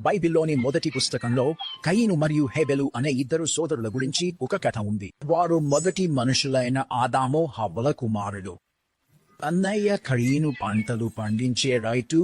బైబిల్లోని మొదటి పుస్తకంలో కయీను మరియు హేబెలు అనే ఇద్దరు సోదరుల గురించి ఒక కథ ఉంది. వారు మొదటి మనుషులైన ఆదాము హవ్వల కుమారులు. అన్నయ్య కయీను పంటలు పండించే రైతు,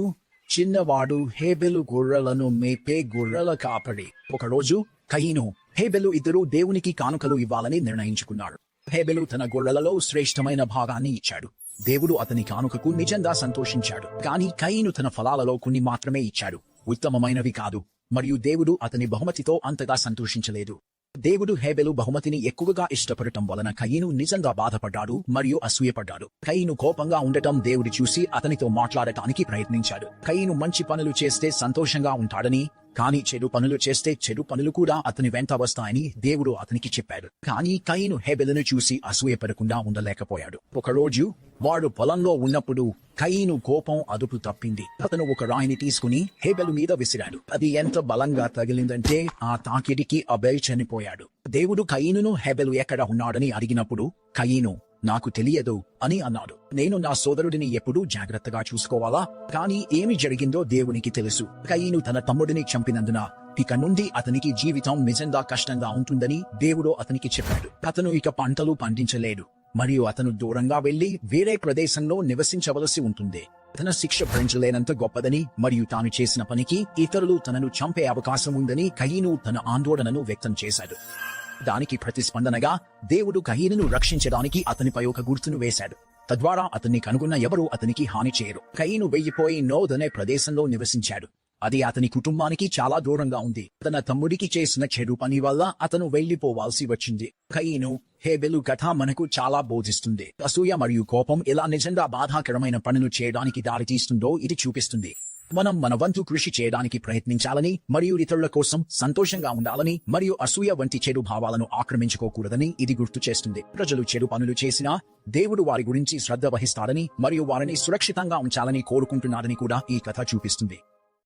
చిన్నవాడు హేబెలు గొర్రెలను మేపే గొర్రెల కాపరి. ఒకరోజు కయీను, హేబెలు ఇద్దరు దేవునికి కానుకలు ఇవ్వాలని నిర్ణయించుకున్నారు. హేబెలు తన గొర్రెలలో శ్రేష్టమైన భాగాన్ని ఇచ్చాడు. దేవుడు అతని కానుకకు నిజంగా సంతోషించాడు. కానీ కయీను తన ఫలాలలో కొన్ని మాత్రమే ఇచ్చాడు, ఉత్తమమైనవి కాదు. మరియు దేవుడు అతని బహుమతితో అంతగా సంతోషించలేదు. దేవుడు హేబెలు బహుమతిని ఎక్కువగా ఇష్టపడటం వలన కయీను నిజంగా బాధపడ్డాడు మరియు అసూయపడ్డాడు. కయీను కోపంగా ఉండటం దేవుడు చూసి అతనితో మాట్లాడటానికి ప్రయత్నించాడు. కయీను మంచి పనులు చేస్తే సంతోషంగా ఉంటాడని, కానీ చెడు పనులు చేస్తే చెడు పనులు కూడా అతని వెంట వస్తాయని దేవుడు అతనికి చెప్పాడు. కానీ కయీను హేబెలును చూసి అసూయపడకుండా ఉండలేకపోయాడు. ఒకరోజు వాడు పొలంలో ఉన్నప్పుడు కయీను కోపం అదుపు తప్పింది. అతను ఒక రాయిని తీసుకుని హేబెలు మీద విసిరాడు. అది ఎంత బలంగా తగిలిందంటే ఆ తాకిడికి అబేల్ చనిపోయాడు. దేవుడు కయీనును హేబెలు ఎక్కడ ఉన్నాడని అడిగినప్పుడు కయీను, నాకు తెలియదు అని అన్నాడు. నేను నా సోదరుడిని ఎప్పుడూ జాగ్రత్తగా చూసుకోవాలా? కానీ ఏమి జరిగిందో దేవునికి తెలుసు. కయీను తన తమ్ముడిని చంపినందున ఇక నుండి అతనికి జీవితం నిజంగా కష్టంగా ఉంటుందని దేవుడు అతనికి చెప్పాడు. అతను ఇక పంటలు పండించలేడు మరియు అతను దూరంగా వెళ్లి వేరే ప్రదేశంలో నివసించవలసి ఉంటుంది. తన శిక్ష భరించలేనంత గొప్పదని మరియు తాను చేసిన పనికి ఇతరులు తనను చంపే అవకాశం ఉందని కయీను తన ఆందోళనను వ్యక్తం చేశాడు. దానికి ప్రతిస్పందనగా దేవుడు కయీనును రక్షించడానికి అతనిపై ఒక గుర్తును వేశాడు. తద్వారా అతన్ని కనుగొన్న ఎవరూ అతనికి హాని చేయరు. కయీను వెళ్లిపోయి నోద్ అనే ప్రదేశంలో నివసించాడు. అది అతని కుటుంబానికి చాలా దూరంగా ఉంది. తన తమ్ముడికి చేసిన చెడు పని వల్ల అతను వెళ్లిపోవాల్సి వచ్చింది. కయీను హేబెలు కథ మనకు చాలా బోధిస్తుంది. అసూయ మరియు కోపం ఎలా నిజంగా బాధాకరమైన పనులు చేయడానికి దారితీస్తుందో ఇది చూపిస్తుంది. మనం మన వంతు కృషి చేయడానికి ప్రయత్నించాలని మరియు ఇతరుల కోసం సంతోషంగా ఉండాలని మరియు అసూయ వంటి చెడు భావాలను ఆక్రమించుకోకూడదని ఇది గుర్తు చేస్తుంది. ప్రజలు చెడు పనులు చేసినా దేవుడు వారి గురించి శ్రద్ధ వహిస్తాడని మరియు వారిని సురక్షితంగా ఉంచాలని కోరుకుంటున్నాడని కూడా ఈ కథ చూపిస్తుంది.